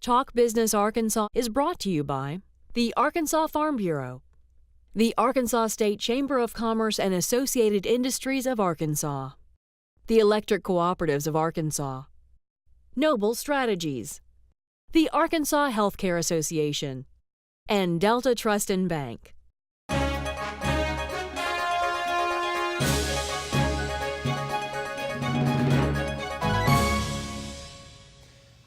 Talk Business Arkansas is brought to you by the Arkansas Farm Bureau, the Arkansas State Chamber of Commerce and Associated Industries of Arkansas, the Electric Cooperatives of Arkansas, Noble Strategies, the Arkansas Healthcare Association, and Delta Trust and Bank.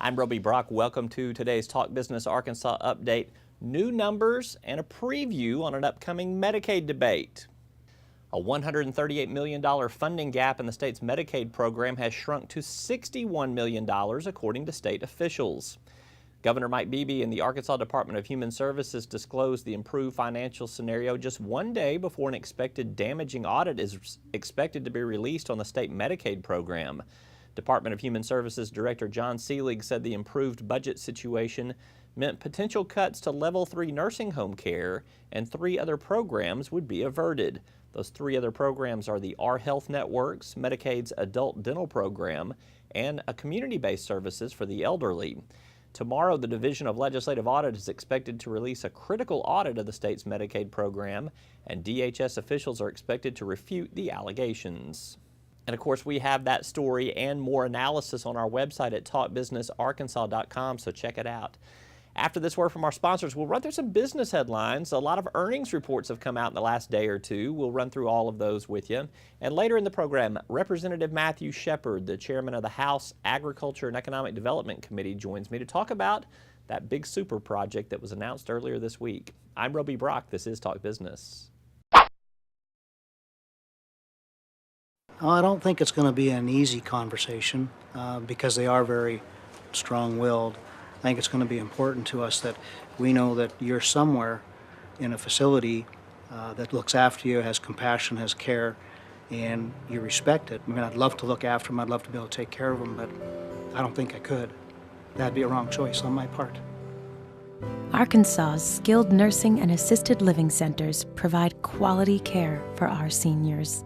I'm Roby Brock. Welcome to today's Talk Business Arkansas update. New numbers and a preview on an upcoming Medicaid debate. A $138 million funding gap in the state's Medicaid program has shrunk to $61 million, according to state officials. Governor Mike Beebe and the Arkansas Department of Human Services disclosed the improved financial scenario just one day before an expected damaging audit is expected to be released on the state Medicaid program. Department of Human Services Director John Seelig said the improved budget situation meant potential cuts to Level 3 nursing home care and 3 other programs would be averted. Those 3 other programs are the Our Health Networks, Medicaid's adult dental program, and a community-based services for the elderly. Tomorrow, the Division of Legislative Audit is expected to release a critical audit of the state's Medicaid program, and DHS officials are expected to refute the allegations. And of course, we have that story and more analysis on our website at talkbusinessarkansas.com, so check it out. After this word from our sponsors, we'll run through some business headlines. A lot of earnings reports have come out in the last day or two. We'll run through all of those with you. And later in the program, Representative Matthew Shepard, the chairman of the House Agriculture and Economic Development Committee, joins me to talk about that big super project that was announced earlier this week. I'm Roby Brock. This is Talk Business. I don't think it's going to be an easy conversation because they are very strong-willed. I think it's going to be important to us that we know that you're somewhere in a facility that looks after you, has compassion, has care, and you respect it. I mean, I'd love to look after them, I'd love to be able to take care of them, but I don't think I could. That'd be a wrong choice on my part. Arkansas's skilled nursing and assisted living centers provide quality care for our seniors.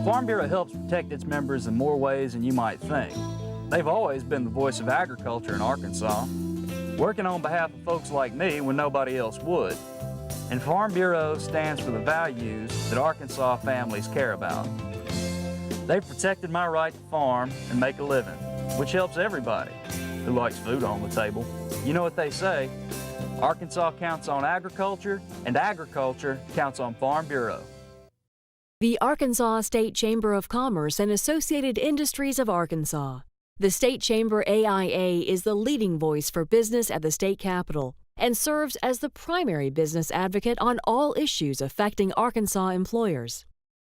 Farm Bureau helps protect its members in more ways than you might think. They've always been the voice of agriculture in Arkansas, working on behalf of folks like me when nobody else would. And Farm Bureau stands for the values that Arkansas families care about. They've protected my right to farm and make a living, which helps everybody who likes food on the table. You know what they say, Arkansas counts on agriculture, and agriculture counts on Farm Bureau. The Arkansas State Chamber of Commerce and Associated Industries of Arkansas. The State Chamber AIA is the leading voice for business at the state capitol and serves as the primary business advocate on all issues affecting Arkansas employers.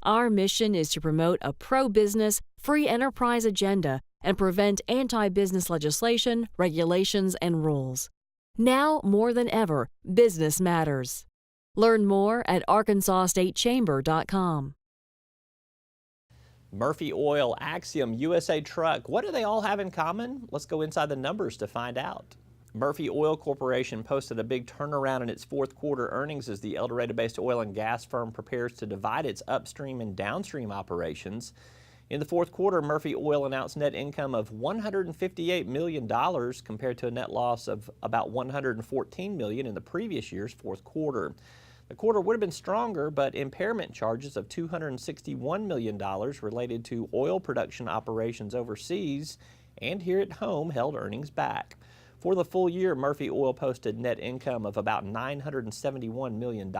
Our mission is to promote a pro-business, free enterprise agenda and prevent anti-business legislation, regulations, and rules. Now more than ever, business matters. Learn more at arkansasstatechamber.com. Murphy Oil, Axiom, USA Truck, what do they all have in common? Let's go inside the numbers to find out. Murphy Oil Corporation posted a big turnaround in its fourth quarter earnings as the El Dorado-based oil and gas firm prepares to divide its upstream and downstream operations. In the fourth quarter, Murphy Oil announced net income of $158 million compared to a net loss of about $114 million in the previous year's fourth quarter. The quarter would have been stronger, but impairment charges of $261 million related to oil production operations overseas and here at home held earnings back. For the full year, Murphy Oil posted net income of about $971 million.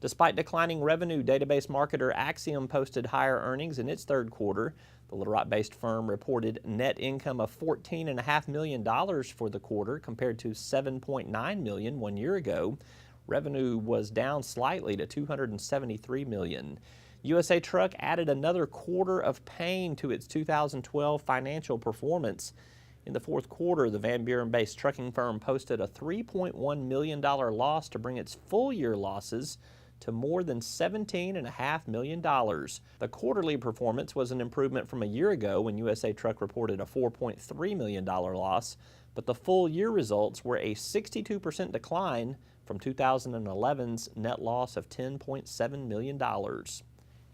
Despite declining revenue, database marketer Axiom posted higher earnings in its third quarter. The Little Rock-based firm reported net income of $14.5 million for the quarter compared to $7.9 million 1 year ago. Revenue was down slightly to $273 million. USA Truck added another quarter of pain to its 2012 financial performance. In the fourth quarter, the Van Buren-based trucking firm posted a $3.1 million loss to bring its full-year losses to more than $17.5 million. The quarterly performance was an improvement from a year ago when USA Truck reported a $4.3 million loss, but the full-year results were a 62% decline from 2011's net loss of $10.7 million.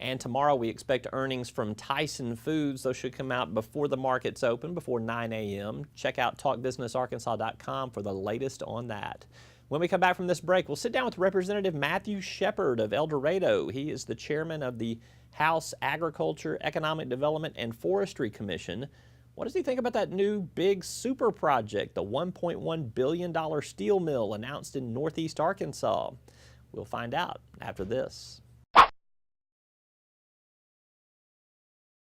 And tomorrow we expect earnings from Tyson Foods. Those should come out before the markets open, before 9 a.m. Check out talkbusinessarkansas.com for the latest on that. When we come back from this break, we'll sit down with Representative Matthew Shepard of El Dorado. He is the chairman of the House Agriculture, Economic Development, and Forestry Commission. What does he think about that new big super project, the $1.1 billion steel mill announced in Northeast Arkansas? We'll find out after this.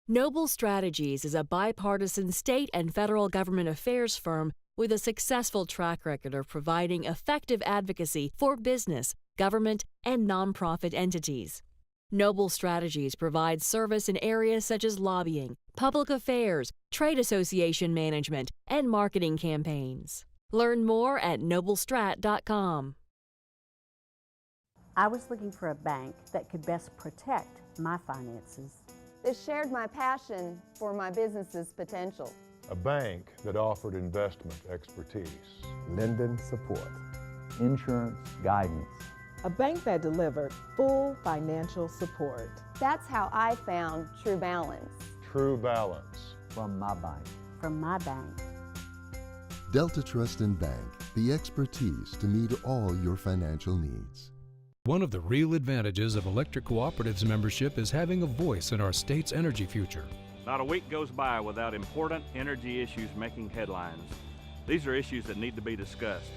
Noble Strategies is a bipartisan state and federal government affairs firm with a successful track record of providing effective advocacy for business, government, and nonprofit entities. Noble Strategies provides service in areas such as lobbying, public affairs, trade association management, and marketing campaigns. Learn more at noblestrat.com. I was looking for a bank that could best protect my finances. This shared my passion for my business's potential. A bank that offered investment expertise, lending support, insurance guidance. A bank that delivered full financial support. That's how I found True Balance. True Balance. From my bank. From my bank. Delta Trust and Bank, the expertise to meet all your financial needs. One of the real advantages of electric cooperatives membership is having a voice in our state's energy future. Not a week goes by without important energy issues making headlines. These are issues that need to be discussed.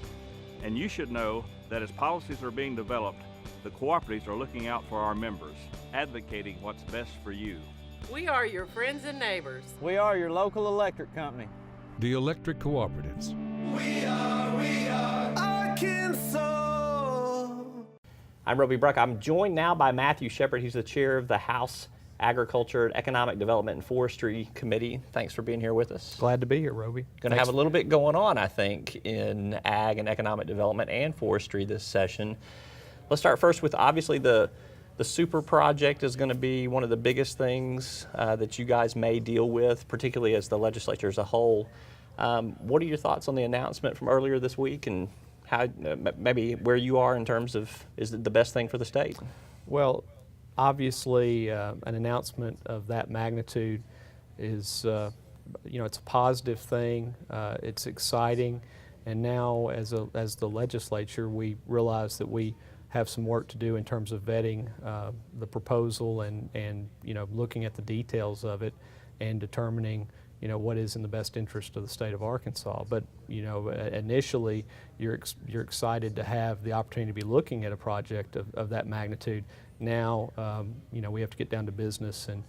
And you should know that as policies are being developed, the cooperatives are looking out for our members, advocating what's best for you. We are your friends and neighbors. We are your local electric company. The electric cooperatives. We are Arkansas. I'm Roby Bruck. I'm joined now by Matthew Shepard. He's the chair of the House Agriculture, Economic Development, and Forestry Committee. Thanks for being here with us. Glad to be here, Roby. Going to have a little bit going on, I think, in ag and economic development and forestry this session. Let's start first with, obviously, the super project is going to be one of the biggest things that you guys may deal with, particularly as the legislature as a whole. What are your thoughts on the announcement from earlier this week, and how maybe where you are in terms of, is it the best thing for the state? Well, obviously, an announcement of that magnitude is, it's a positive thing. It's exciting, and now as the legislature, we realize that we have some work to do in terms of vetting the proposal and looking at the details of it and determining what is in the best interest of the state of Arkansas. But initially, you're excited to have the opportunity to be looking at a project of that magnitude. Now, we have to get down to business and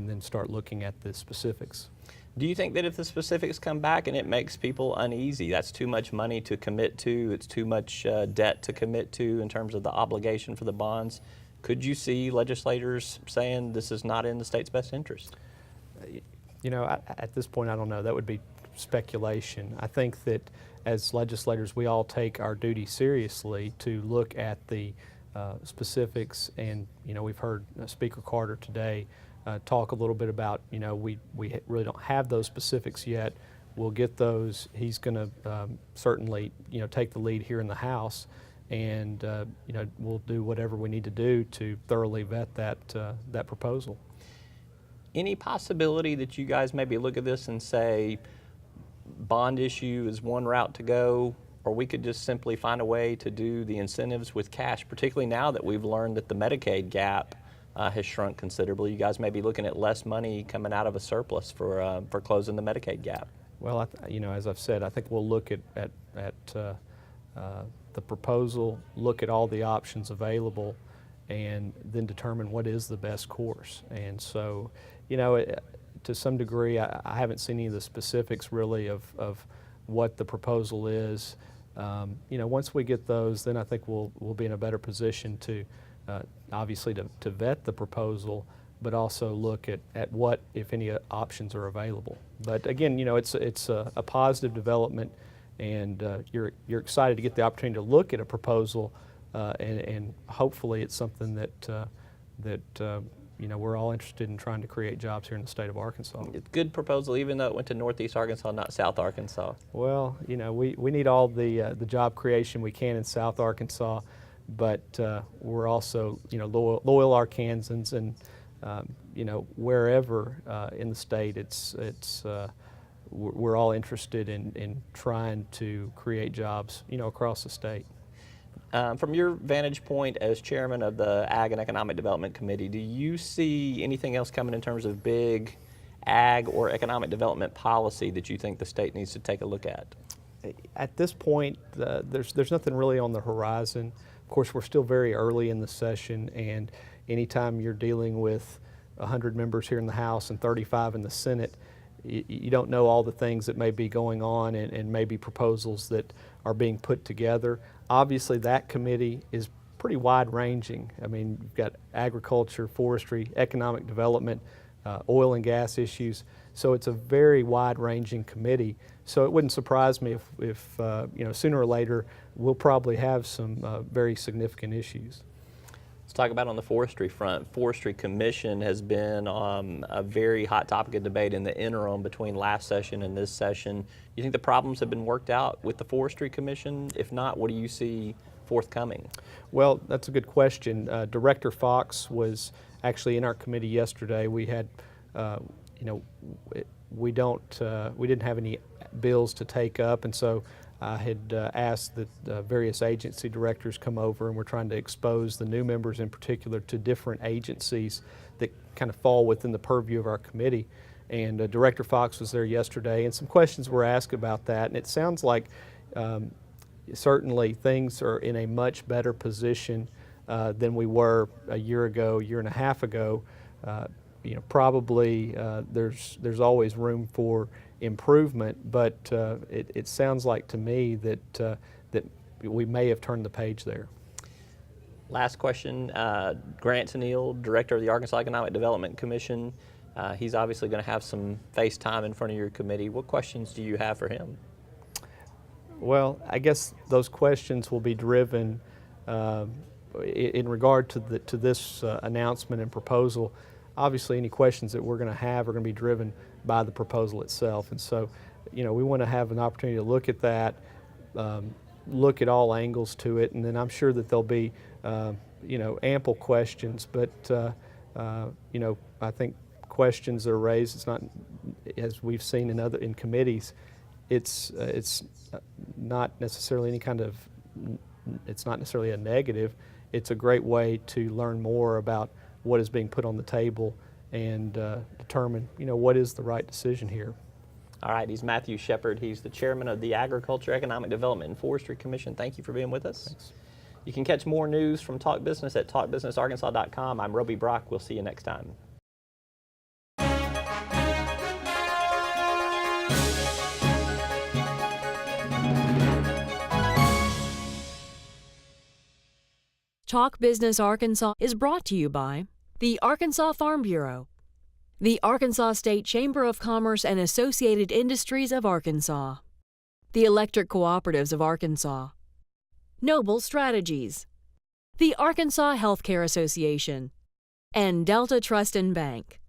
then start looking at the specifics. Do you think that if the specifics come back and it makes people uneasy, that's too much money to commit to, it's too much debt to commit to in terms of the obligation for the bonds, could you see legislators saying this is not in the state's best interest? At this point, I don't know. That would be speculation. I think that as legislators, we all take our duty seriously to look at the specifics, and we've heard Speaker Carter today talk a little bit about we really don't have those specifics yet. We'll get those. He's going to certainly take the lead here in the House, and we'll do whatever we need to do to thoroughly vet that proposal. Any possibility that you guys maybe look at this and say bond issue is one route to go, or we could just simply find a way to do the incentives with cash, particularly now that we've learned that the Medicaid gap has shrunk considerably? You guys may be looking at less money coming out of a surplus for closing the Medicaid gap. Well, as I've said, I think we'll look at the proposal, look at all the options available, and then determine what is the best course. And so, to some degree, I haven't seen any of the specifics really of what the proposal is. Once we get those, then I think we'll be in a better position to obviously to vet the proposal, but also look at what, if any, options are available. But again, it's a positive development, and you're excited to get the opportunity to look at a proposal, and hopefully it's something that we're all interested in trying to create jobs here in the state of Arkansas. It's a good proposal, even though it went to Northeast Arkansas, not South Arkansas. Well, we need all the job creation we can in South Arkansas, but we're also loyal Arkansans, and wherever in the state, we're all interested in trying to create jobs, across the state. From your vantage point as chairman of the Ag and Economic Development Committee, do you see anything else coming in terms of big ag or economic development policy that you think the state needs to take a look at? At this point, there's nothing really on the horizon. Of course, we're still very early in the session, and anytime you're dealing with 100 members here in the House and 35 in the Senate, you don't know all the things that may be going on and maybe proposals that are being put together. Obviously, that committee is pretty wide-ranging. I mean, you've got agriculture, forestry, economic development, oil and gas issues. So it's a very wide-ranging committee. So it wouldn't surprise me if sooner or later we'll probably have some very significant issues. Let's talk about on the forestry front. Forestry Commission has been a very hot topic of debate in the interim between last session and this session. You think the problems have been worked out with the Forestry Commission? If not, what do you see forthcoming? Well, that's a good question. Director Fox was actually in our committee yesterday. We had, we didn't have any bills to take up, and so I had asked that various agency directors come over, and we're trying to expose the new members in particular to different agencies that kind of fall within the purview of our committee. And Director Fox was there yesterday, and some questions were asked about that, and it sounds like certainly things are in a much better position than we were a year ago, year and a half ago. Probably there's always room for improvement, but it sounds like to me that we may have turned the page there. Last question, Grant Tennille, Director of the Arkansas Economic Development Commission. He's obviously going to have some face time in front of your committee. What questions do you have for him? Well, I guess those questions will be driven in regard to this announcement and proposal. Obviously, any questions that we're going to have are going to be driven by the proposal itself. And so, we want to have an opportunity to look at that, look at all angles to it, and then I'm sure that there'll be, ample questions. But, I think questions are raised. It's not, as we've seen in committees, it's not necessarily it's not necessarily a negative. It's a great way to learn more about what is being put on the table and determine, what is the right decision here. All right, he's Matthew Shepard. He's the chairman of the Agriculture, Economic Development, and Forestry Commission. Thank you for being with us. Thanks. You can catch more news from Talk Business at talkbusinessarkansas.com. I'm Roby Brock. We'll see you next time. Talk Business Arkansas is brought to you by the Arkansas Farm Bureau, the Arkansas State Chamber of Commerce and Associated Industries of Arkansas, the Electric Cooperatives of Arkansas, Noble Strategies, the Arkansas Healthcare Association, and Delta Trust and Bank.